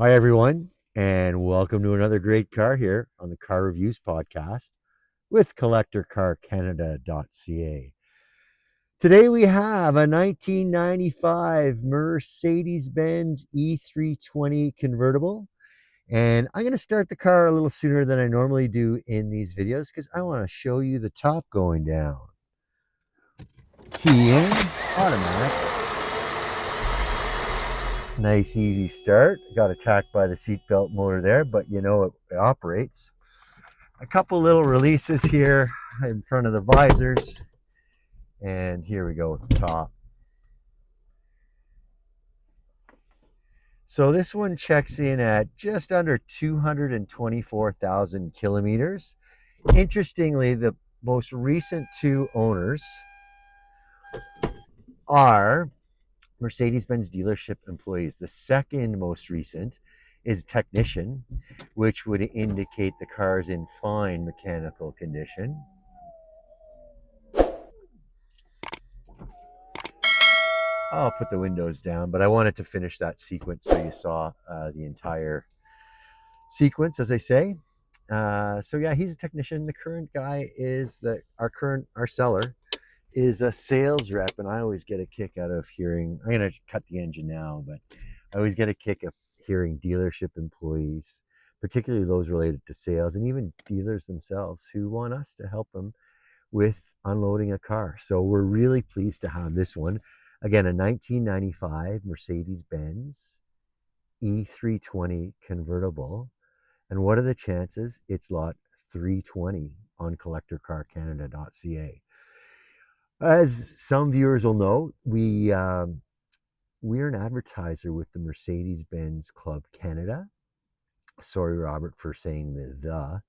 Hi, everyone, and welcome to another great car here on the Car Reviews Podcast with CollectorCarCanada.ca. Today we have a 1995 Mercedes-Benz E320 convertible, and I'm going to start the car a little sooner than I normally do in these videos because I want to show you the top going down. Key in, automatic. Nice, easy start. Got attacked by the seatbelt motor there, but you know it operates. A couple little releases here in front of the visors, and here we go with the top. So this one checks in at just under 224,000 kilometers. Interestingly, the most recent two owners are Mercedes-Benz dealership employees. The second most recent is technician, which would indicate the car is in fine mechanical condition. I'll put the windows down, but I wanted to finish that sequence so you saw the entire sequence, as I say. So yeah, he's a technician. The current guy is our seller is a sales rep, and I always get a kick out of hearing. I'm gonna cut the engine now, but I always get a kick of hearing dealership employees, particularly those related to sales, and even dealers themselves who want us to help them with unloading a car. So we're really pleased to have this one. Again, a 1995 Mercedes-Benz E320 convertible. And what are the chances? It's lot 320 on CollectorCarCanada.ca. As some viewers will know, we're an advertiser with the Mercedes-Benz Club Canada. Sorry, Robert, for saying the.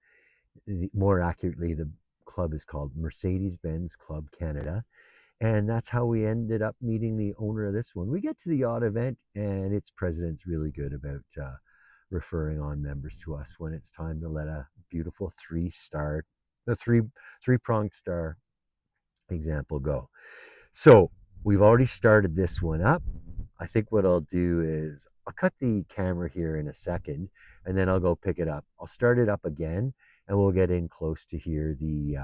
More accurately, the club is called Mercedes-Benz Club Canada. And that's how we ended up meeting the owner of this one. We get to the odd event, and its president's really good about referring on members to us when it's time to let a beautiful three-pronged star example go. So we've already started this one up. I think what I'll do is I'll cut the camera here in a second, and then I'll go pick it up. I'll start it up again, and we'll get in close to hear the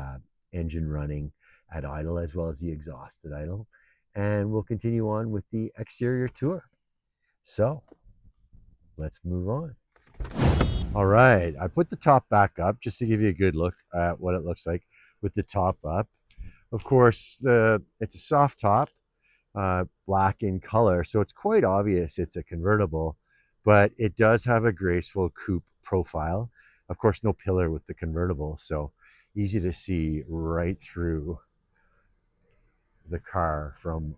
engine running at idle as well as the exhaust at idle, and we'll continue on with the exterior tour. So let's move on. All right, I put the top back up just to give you a good look at what it looks like with the top up. Of course, it's a soft top, black in color, so it's quite obvious it's a convertible, but it does have a graceful coupe profile. Of course, no pillar with the convertible, so easy to see right through the car from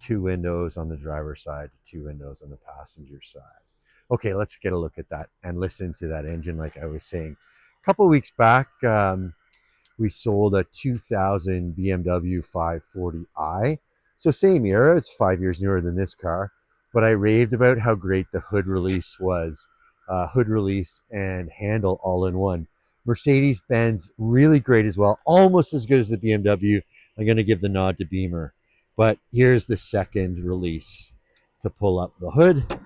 two windows on the driver's side to two windows on the passenger side. Okay, let's get a look at that and listen to that engine. Like I was saying, a couple of weeks back, we sold a 2000 BMW 540i. So same era, it's 5 years newer than this car, but I raved about how great the hood release was. Hood release and handle all in one. Mercedes-Benz, really great as well. Almost as good as the BMW. I'm going to give the nod to Beamer. But here's the second release to pull up the hood.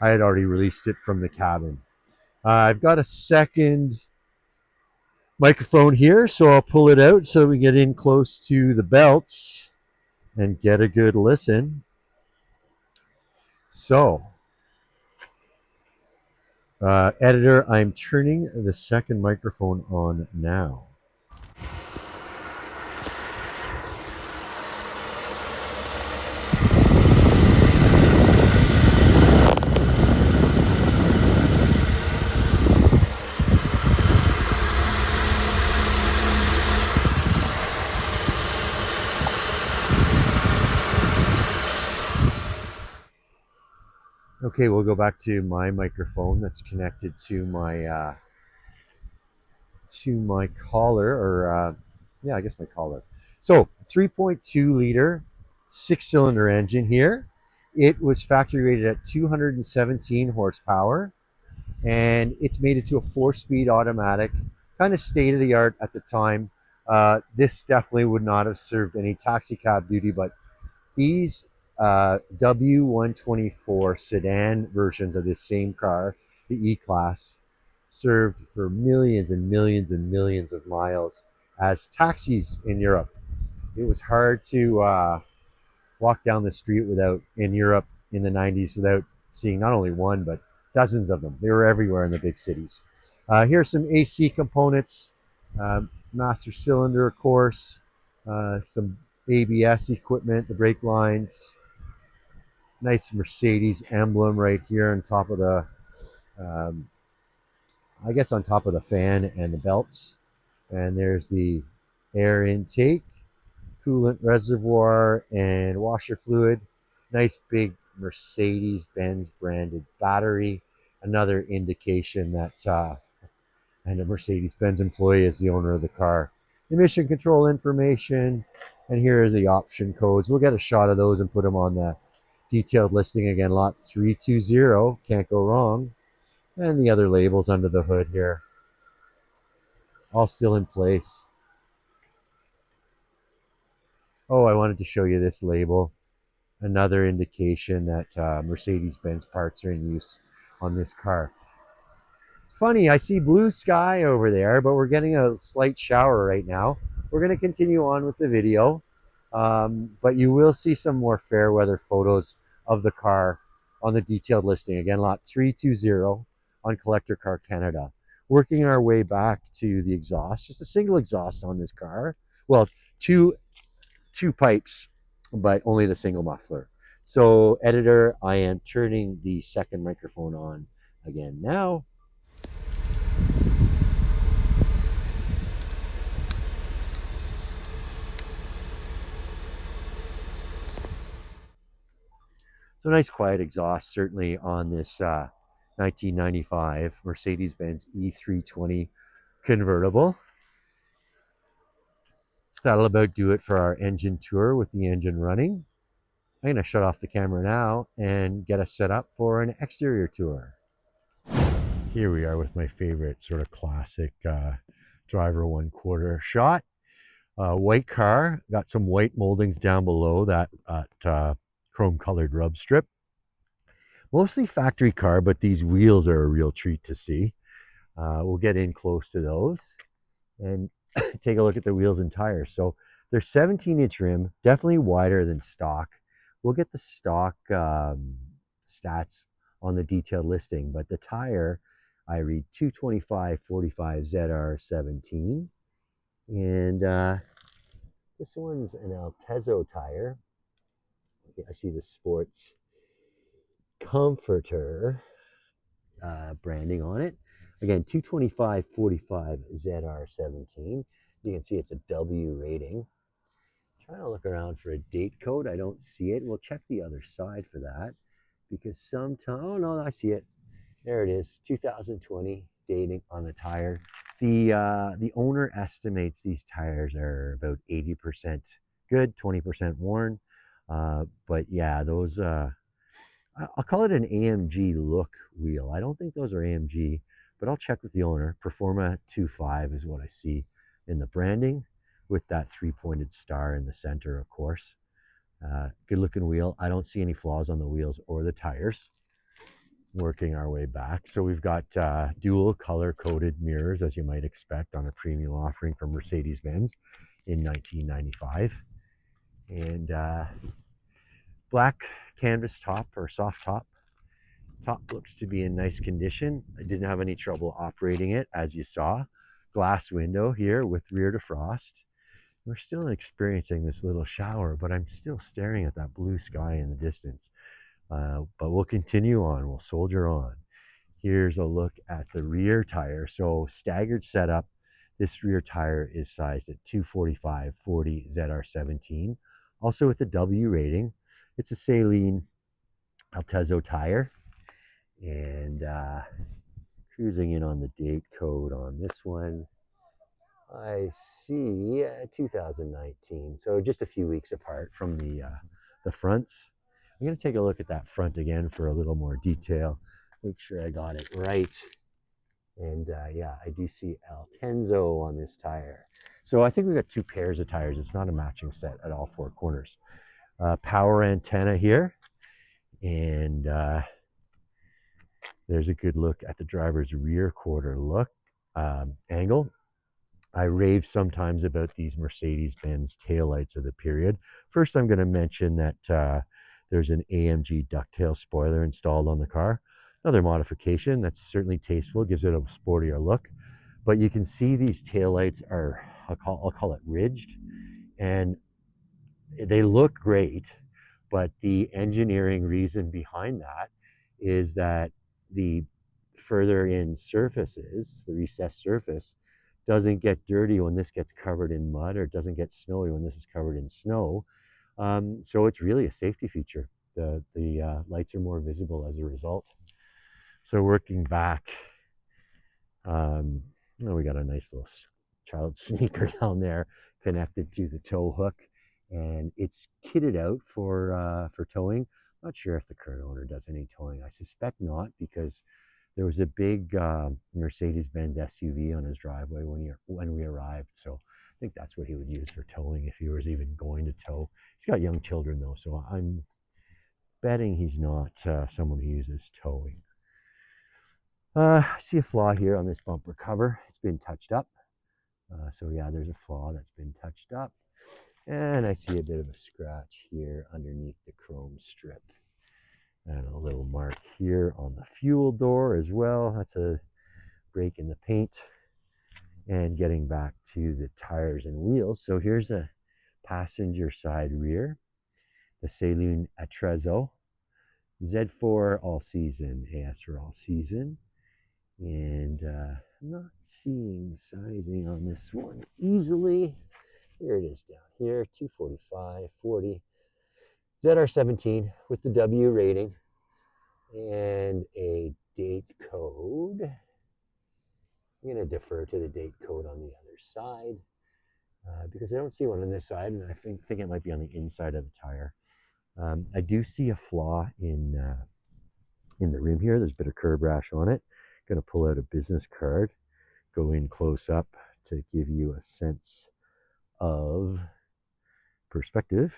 I had already released it from the cabin. I've got a second microphone here, so I'll pull it out so we get in close to the belts and get a good listen. So, editor, I'm turning the second microphone on now. Okay, we'll go back to my microphone that's connected to my collar, or yeah, I guess my collar. So 3.2 liter 6-cylinder engine here. It was factory rated at 217 horsepower, and it's made it to a 4-speed automatic, kind of state of the art at the time. This definitely would not have served any taxi cab duty, but these W124 sedan versions of this same car, the E-Class, served for millions and millions and millions of miles as taxis in Europe. It was hard to walk down the street without in Europe in the 90s without seeing not only one but dozens of them. They were everywhere in the big cities. Here's some AC components, master cylinder, of course, some ABS equipment, the brake lines, nice Mercedes emblem right here on top of the, um, I guess on top of the fan and the belts. And there's the air intake, coolant reservoir, and washer fluid. Nice big Mercedes-Benz branded battery. Another indication that and a Mercedes-Benz employee is the owner of the car. Emission control information, and here are the option codes. We'll get a shot of those and put them on the detailed listing again. Lot 320, can't go wrong. And the other labels under the hood here, all still in place. Oh, I wanted to show you this label. Another indication that Mercedes-Benz parts are in use on this car. It's funny, I see blue sky over there, but we're getting a slight shower right now. We're going to continue on with the video, but you will see some more fair weather photos of the car on the detailed listing. Again, lot 320 on Collector Car Canada. Working our way back to the exhaust, just a single exhaust on this car. Well, two pipes, but only the single muffler. So, editor, I am turning the second microphone on again now. So nice quiet exhaust, certainly on this 1995 Mercedes-Benz E320 convertible. That'll about do it for our engine tour with the engine running. I'm going to shut off the camera now and get us set up for an exterior tour. Here we are with my favorite sort of classic driver 1/4 shot. White car, got some white moldings down below that chrome colored rub strip. Mostly factory car, but these wheels are a real treat to see. We'll get in close to those and take a look at the wheels and tires. So they're 17-inch rim, definitely wider than stock. We'll get the stock stats on the detailed listing, but the tire, I read 225/45 ZR17. And this one's an Altezo tire. I see the sports comforter branding on it. Again, 225/45 ZR17. You can see it's a W rating. Trying to look around for a date code. I don't see it. We'll check the other side for that because sometimes, oh no, I see it. There it is, 2020 dating on the tire. The owner estimates these tires are about 80% good, 20% worn. But yeah, those I'll call it an AMG look wheel. I don't think those are AMG, but I'll check with the owner. Performa 2.5 is what I see in the branding with that 3-pointed star in the center, of course. Good looking wheel. I don't see any flaws on the wheels or the tires. Working our way back. So we've got dual color coded mirrors, as you might expect on a premium offering from Mercedes-Benz in 1995. And black canvas top or soft top. Top looks to be in nice condition. I didn't have any trouble operating it, as you saw. Glass window here with rear defrost. We're still experiencing this little shower, but I'm still staring at that blue sky in the distance. But we'll continue on. We'll soldier on. Here's a look at the rear tire. So staggered setup. This rear tire is sized at 245/40 ZR17. Also with the W rating. It's a Saleen Altezo tire. And cruising in on the date code on this one. I see 2019. So just a few weeks apart from the fronts. I'm going to take a look at that front again for a little more detail. Make sure I got it right. And yeah, I do see Altenzo on this tire. So I think we've got two pairs of tires. It's not a matching set at all four corners. Power antenna here, and there's a good look at the driver's rear quarter look angle. I rave sometimes about these Mercedes-Benz taillights of the period. First, I'm going to mention that there's an AMG ducktail spoiler installed on the car. Another modification that's certainly tasteful, gives it a sportier look. But you can see these taillights are, I'll call it ridged, and they look great. But the engineering reason behind that is that the further in surfaces, the recessed surface, doesn't get dirty when this gets covered in mud, or it doesn't get snowy when this is covered in snow. So it's really a safety feature. The lights are more visible as a result. So working back, we got a nice little child sneaker down there connected to the tow hook, and it's kitted out for towing. Not sure if the current owner does any towing. I suspect not, because there was a big Mercedes-Benz SUV on his driveway when we arrived. So I think that's what he would use for towing, if he was even going to tow. He's got young children though, so I'm betting he's not someone who uses towing. I see a flaw here on this bumper cover. It's been touched up. So yeah, there's a flaw that's been touched up. And I see a bit of a scratch here underneath the chrome strip. And a little mark here on the fuel door as well. That's a break in the paint. And getting back to the tires and wheels. So here's a passenger side rear. The Saloon Attrezzo. Z4 all season, AS for all season. And I'm not seeing sizing on this one easily. Here it is down here, 245, 40. ZR17 with the W rating and a date code. I'm going to defer to the date code on the other side because I don't see one on this side, and I think it might be on the inside of the tire. I do see a flaw in the rim here. There's a bit of curb rash on it. Going to pull out a business card, go in close up to give you a sense of perspective.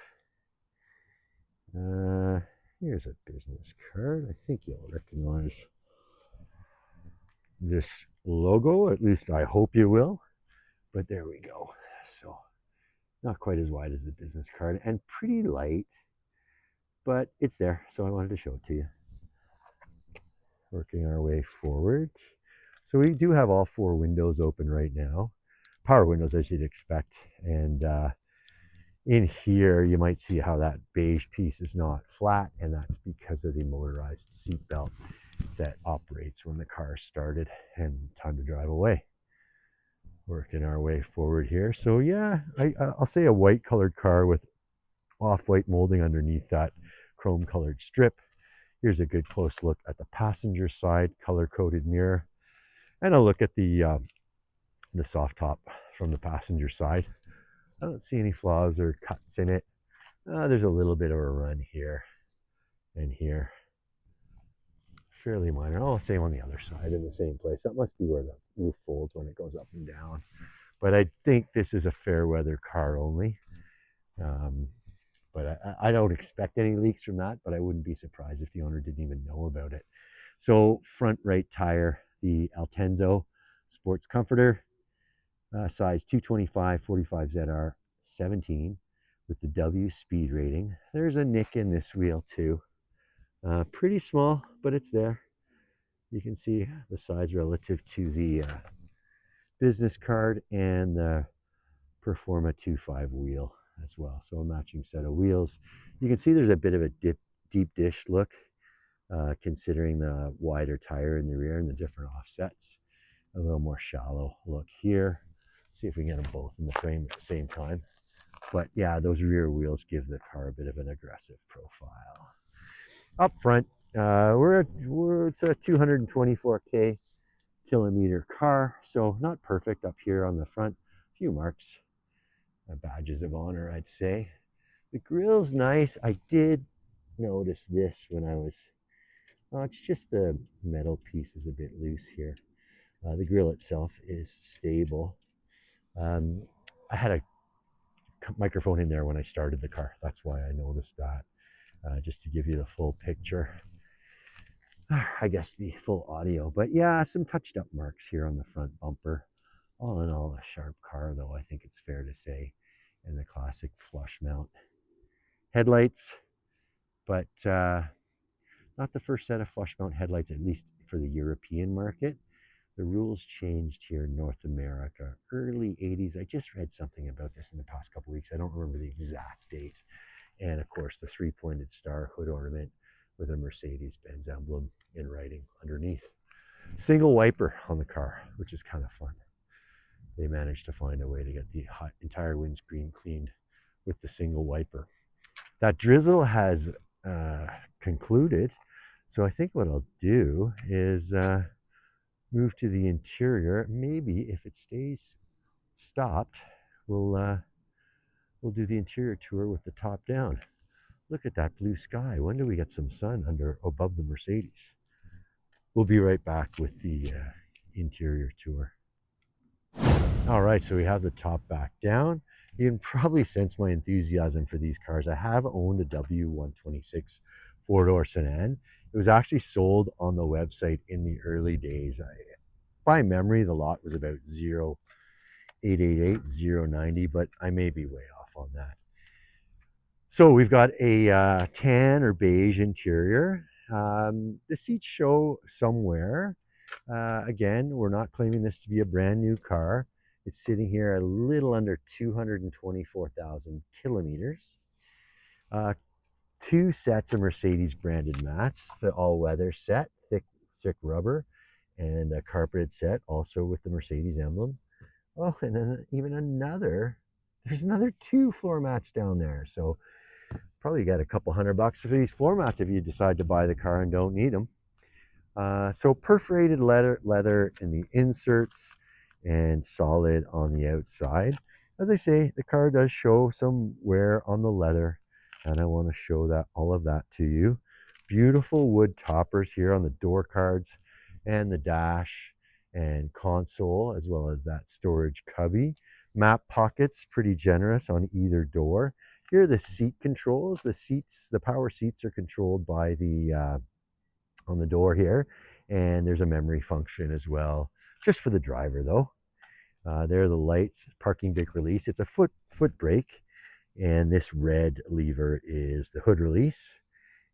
Here's a business card. I think you'll recognize this logo. At least I hope you will. But there we go. So not quite as wide as the business card, and pretty light, but it's there. So I wanted to show it to you. Working our way forward. So we do have all four windows open right now. Power windows, as you'd expect. And in here, you might see how that beige piece is not flat, and that's because of the motorized seat belt that operates when the car is started and time to drive away. Working our way forward here. So yeah, I'll say a white colored car with off-white molding underneath that chrome colored strip. Here's a good close look at the passenger side color-coded mirror, and a look at the soft top from the passenger side. I don't see any flaws or cuts in it. There's a little bit of a run here and here. Fairly minor. Oh, same on the other side in the same place. That must be where the roof folds when it goes up and down. But I think this is a fair weather car only. But I don't expect any leaks from that, but I wouldn't be surprised if the owner didn't even know about it. So front right tire, the Altenzo Sports Comforter, size 225 45 ZR 17 with the W speed rating. There's a nick in this wheel too. Pretty small, but it's there. You can see the size relative to the business card and the Performa 2.5 wheel as well. So a matching set of wheels. You can see there's a bit of a deep dish look considering the wider tire in the rear and the different offsets. A little more shallow look here. See if we can get them both in the frame at the same time. But yeah, those rear wheels give the car a bit of an aggressive profile. Up front, it's a 224k kilometer car, so not perfect up here on the front. A few marks, badges of honor, I'd say. The grill's nice. I did notice this when I was, it's just the metal piece is a bit loose here. The grill itself is stable. I had a microphone in there when I started the car. That's why I noticed that. Just to give you the full picture. I guess the full audio. But yeah, some touched up marks here on the front bumper. All in all, a sharp car, though, I think it's fair to say. And the classic flush mount headlights, but not the first set of flush mount headlights, at least for the European market. The rules changed here in North America, early 80s. I just read something about this in the past couple of weeks. I don't remember the exact date. And of course, the three-pointed star hood ornament with a Mercedes-Benz emblem in writing underneath. Single wiper on the car, which is kind of fun. They managed to find a way to get the entire windscreen cleaned with the single wiper. That drizzle has concluded, so I think what I'll do is move to the interior. Maybe if it stays stopped, we'll do the interior tour with the top down. Look at that blue sky. When do we get some sun above the Mercedes? We'll be right back with the interior tour. All right, so we have the top back down. You can probably sense my enthusiasm for these cars. I have owned a W126 four-door sedan. It was actually sold on the website in the early days. By memory, the lot was about 0888, 090, but I may be way off on that. So we've got a tan or beige interior. The seats show somewhere. Again, we're not claiming this to be a brand new car. It's sitting here a little under 224,000 kilometers. Two sets of Mercedes branded mats, the all-weather set, thick rubber, and a carpeted set, also with the Mercedes emblem. Oh, and then there's another two floor mats down there. So probably got a couple $100 for these floor mats if you decide to buy the car and don't need them. So perforated leather in the inserts and solid on the outside. As I say, the car does show some wear on the leather, and I want to show that all of that to you. Beautiful wood toppers here on the door cards and the dash and console, as well as that storage cubby. Map pockets, pretty generous on either door. Here are the seat controls. The power seats are controlled by the on the door here, and there's a memory function as well, just for the driver though. There are the lights, parking brake release. It's a foot brake, and this red lever is the hood release.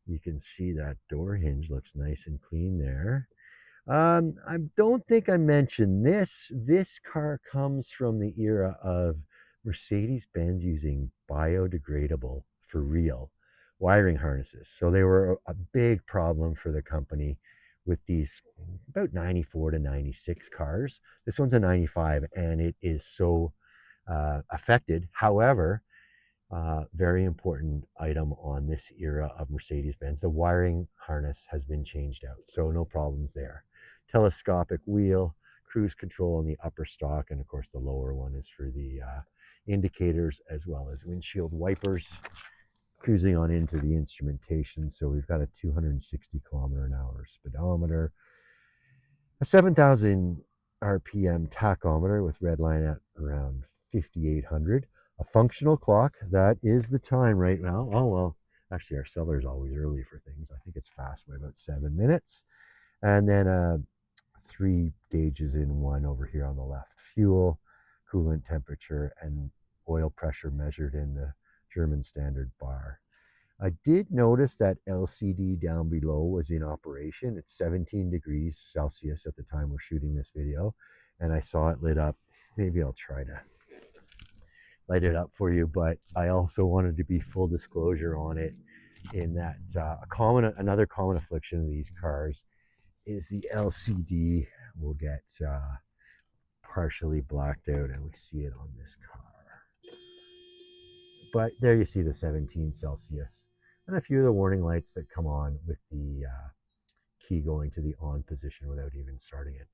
You can see that door hinge looks nice and clean there. I don't think I mentioned this. This car comes from the era of Mercedes-Benz using biodegradable, for real, wiring harnesses. So they were a big problem for the company with these about 94 to 96 cars. This one's a 95, and it is so affected. However, very important item on this era of Mercedes-Benz. The wiring harness has been changed out, so no problems there. Telescopic wheel, cruise control on the upper stalk, and of course the lower one is for the indicators as well as windshield wipers. Cruising on into the instrumentation, so we've got a 260 kilometer an hour speedometer, a 7,000 RPM tachometer with red line at around 5,800. A functional clock, that is the time right now. Oh, well, actually our seller's always early for things. I think it's fast by about 7 minutes. And then 3 gauges in one over here on the left. Fuel, coolant temperature, and oil pressure measured in the German standard bar. I did notice that LCD down below was in operation. It's 17 degrees Celsius at the time we're shooting this video, and I saw it lit up. Maybe I'll try to light it up for you, but I also wanted to be full disclosure on it in that another common affliction of these cars is the LCD will get partially blacked out, and we see it on this car. But there you see the 17 Celsius and a few of the warning lights that come on with the key going to the on position without even starting it.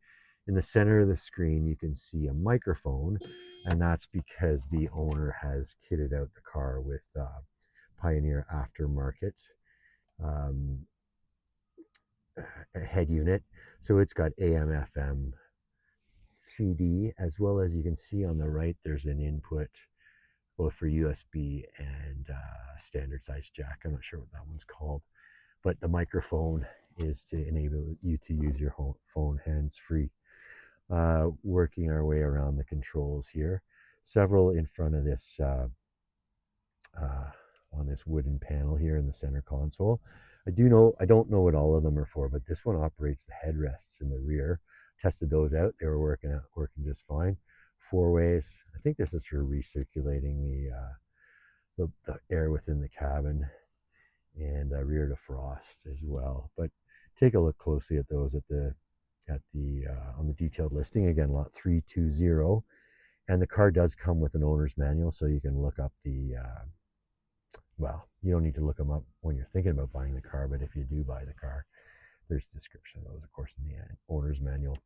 In the center of the screen, you can see a microphone, and that's because the owner has kitted out the car with Pioneer aftermarket head unit. So it's got AM, FM, CD, as well as you can see on the right, there's an input both for USB and standard size jack. I'm not sure what that one's called, but the microphone is to enable you to use your phone hands-free. Working our way around the controls here, several in front of this on this wooden panel here in the center console. I don't know what all of them are for, but this one operates the headrests in the rear. Tested those out; they were working just fine. Four ways. I think this is for recirculating the air within the cabin, and rear defrost as well. But take a look closely at those on the detailed listing. Again, lot 320, and the car does come with an owner's manual, so you can look up well, you don't need to look them up when you're thinking about buying the car, but if you do buy the car, there's a description of those, of course, in the owner's manual.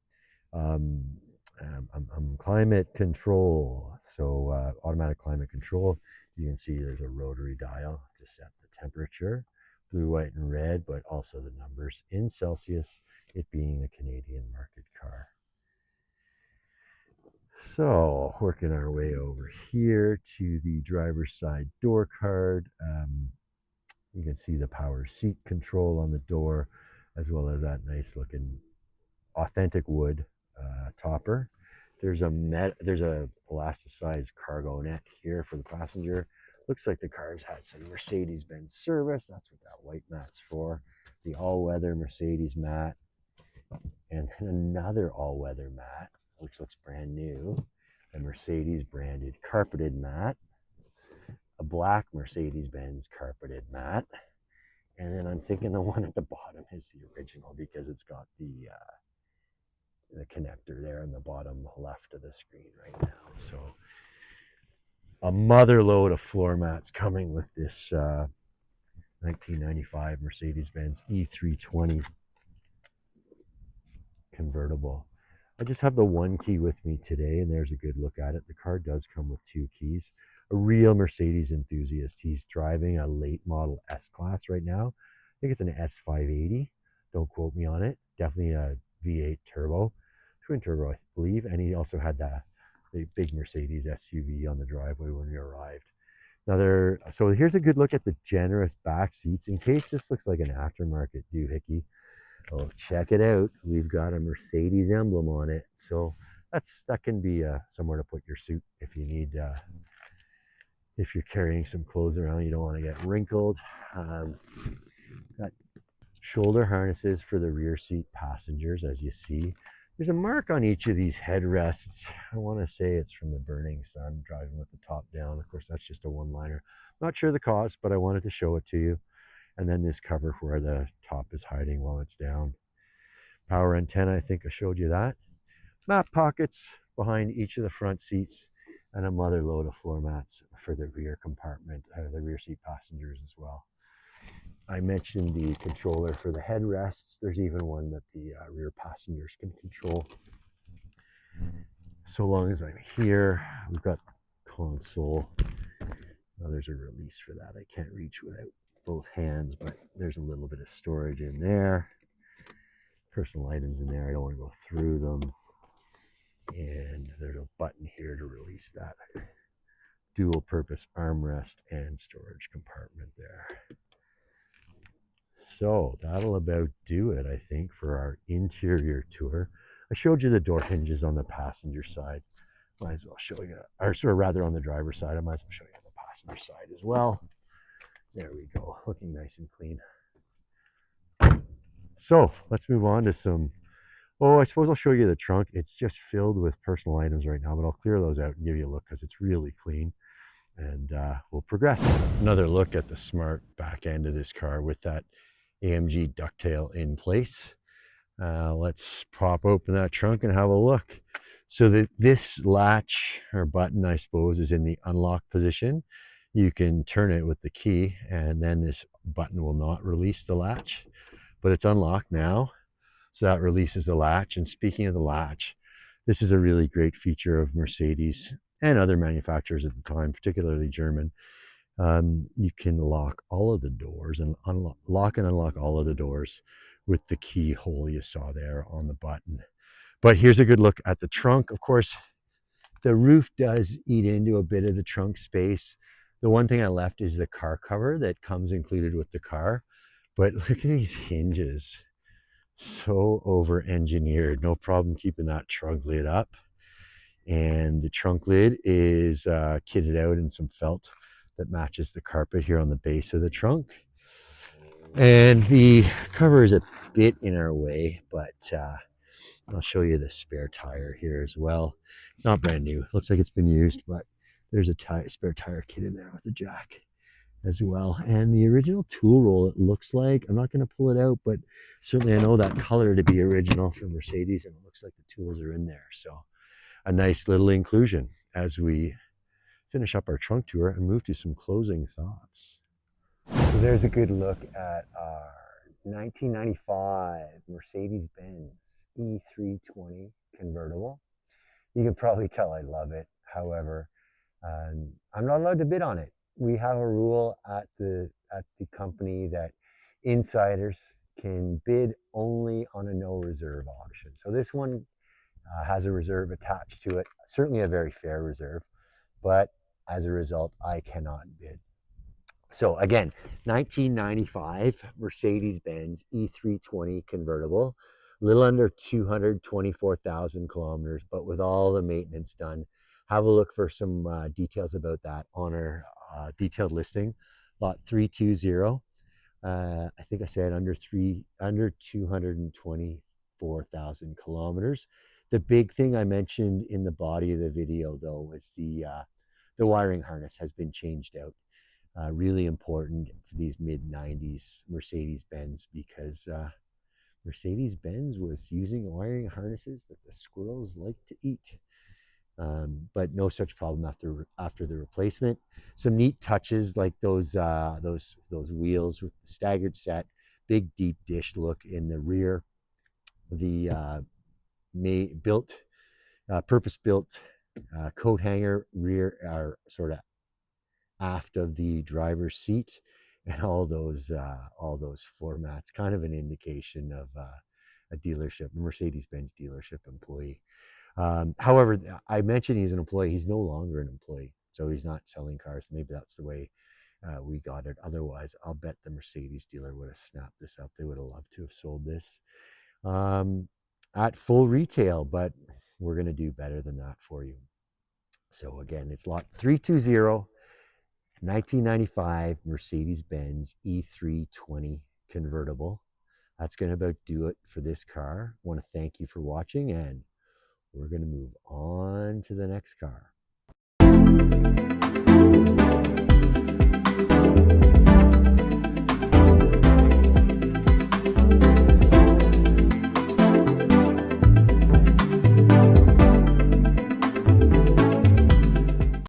Climate control, so automatic climate control. You can see there's a rotary dial to set the temperature, blue, white, and red, but also the numbers in Celsius, it being a Canadian market car. So, working our way over here to the driver's side door card. You can see the power seat control on the door, as well as that nice looking authentic wood topper. There's a elasticized cargo net here for the passenger. Looks like the car's had some Mercedes-Benz service. That's what that white mat's for. The all-weather Mercedes mat, and then another all-weather mat, which looks brand new. A Mercedes branded carpeted mat, a black Mercedes-Benz carpeted mat, and then I'm thinking the one at the bottom is the original because it's got the connector there in the bottom left of the screen right now. So a mother load of floor mats coming with this 1995 Mercedes-Benz E320 convertible. I just have the one key with me today, and there's a good look at it. The car does come with two keys. A real Mercedes enthusiast. He's driving a late model S-Class right now. I think it's an S580. Don't quote me on it. Definitely a V8 turbo, twin turbo, I believe. And he also had the big Mercedes SUV on the driveway when we arrived. So here's a good look at the generous back seats. In case this looks like an aftermarket doohickey, oh, check it out. We've got a Mercedes emblem on it. So that can be somewhere to put your suit if you need, if you're carrying some clothes around, you don't want to get wrinkled. Got shoulder harnesses for the rear seat passengers, as you see. There's a mark on each of these headrests. I want to say it's from the burning sun, driving with the top down. Of course, that's just a one-liner. Not sure the cause, but I wanted to show it to you. And then this cover where the top is hiding while it's down. Power antenna, I think I showed you that. Map pockets behind each of the front seats, and a mother load of floor mats for the rear compartment, the rear seat passengers as well. I mentioned the controller for the headrests. There's even one that the rear passengers can control. So long as I'm here, we've got console. Now there's a release for that. I can't reach without both hands, but there's a little bit of storage in there. Personal items in there. I don't want to go through them. And there's a button here to release that dual purpose armrest and storage compartment there. So that'll about do it, I think, for our interior tour. I showed you the door hinges on the passenger side. Might as well show you, or rather on the driver's side, I might as well show you on the passenger side as well. There we go, looking nice and clean. So let's move on to some, I suppose I'll show you the trunk. It's just filled with personal items right now, but I'll clear those out and give you a look because it's really clean. And we'll progress. Another look at the smart back end of this car with that AMG ducktail in place. Let's pop open that trunk and have a look. So this latch or button, I suppose, is in the unlock position. You can turn it with the key, and then this button will not release the latch, but it's unlocked now. So that releases the latch. And speaking of the latch, this is a really great feature of Mercedes and other manufacturers at the time, particularly German. You can lock all of the doors and lock and unlock all of the doors with the keyhole you saw there on the button. But here's a good look at the trunk. Of course, The roof does eat into a bit of the trunk space. The one thing I left is the car cover that comes included with the car. But look at these hinges. So over engineered. No problem keeping that trunk lid up. And the trunk lid is kitted out in some felt that matches the carpet here on the base of the trunk. And the cover is a bit in our way, but I'll show you the spare tire here as well. It's not brand new. It looks like it's been used, but there's a spare tire kit in there with the jack as well. And the original tool roll, it looks like, I'm not going to pull it out, but certainly I know that color to be original from Mercedes, and it looks like the tools are in there. So a nice little inclusion as we finish up our trunk tour and move to some closing thoughts. So there's a good look at our 1995 Mercedes-Benz E320 convertible. You can probably tell I love it. However, I'm not allowed to bid on it. We have a rule at the company that insiders can bid only on a no reserve auction. So this one has a reserve attached to it, certainly a very fair reserve, but as a result, I cannot bid. So again, 1995 Mercedes-Benz E320 convertible, a little under 224,000 kilometers, but with all the maintenance done. Have a look for some details about that on our detailed listing, lot 320. I think I said under 224,000 kilometers. The big thing I mentioned in the body of the video, though, was the wiring harness has been changed out. Really important for these mid-90s Mercedes-Benz, because Mercedes-Benz was using wiring harnesses that the squirrels like to eat. But no such problem after the replacement. Some neat touches like those wheels with the staggered set, big deep dish look in the rear. The purpose-built coat hanger rear are sort of aft of the driver's seat, and all those floor mats, kind of an indication of a dealership, a Mercedes-Benz dealership employee. However, I mentioned he's an employee. He's no longer an employee, so he's not selling cars. Maybe that's the way we got it. Otherwise, I'll bet the Mercedes dealer would have snapped this up. They would have loved to have sold this at full retail, but we're going to do better than that for you. So again, it's lot 320, 1995 Mercedes-Benz E320 convertible. That's going to about do it for this car. I want to thank you for watching, and we're going to move on to the next car.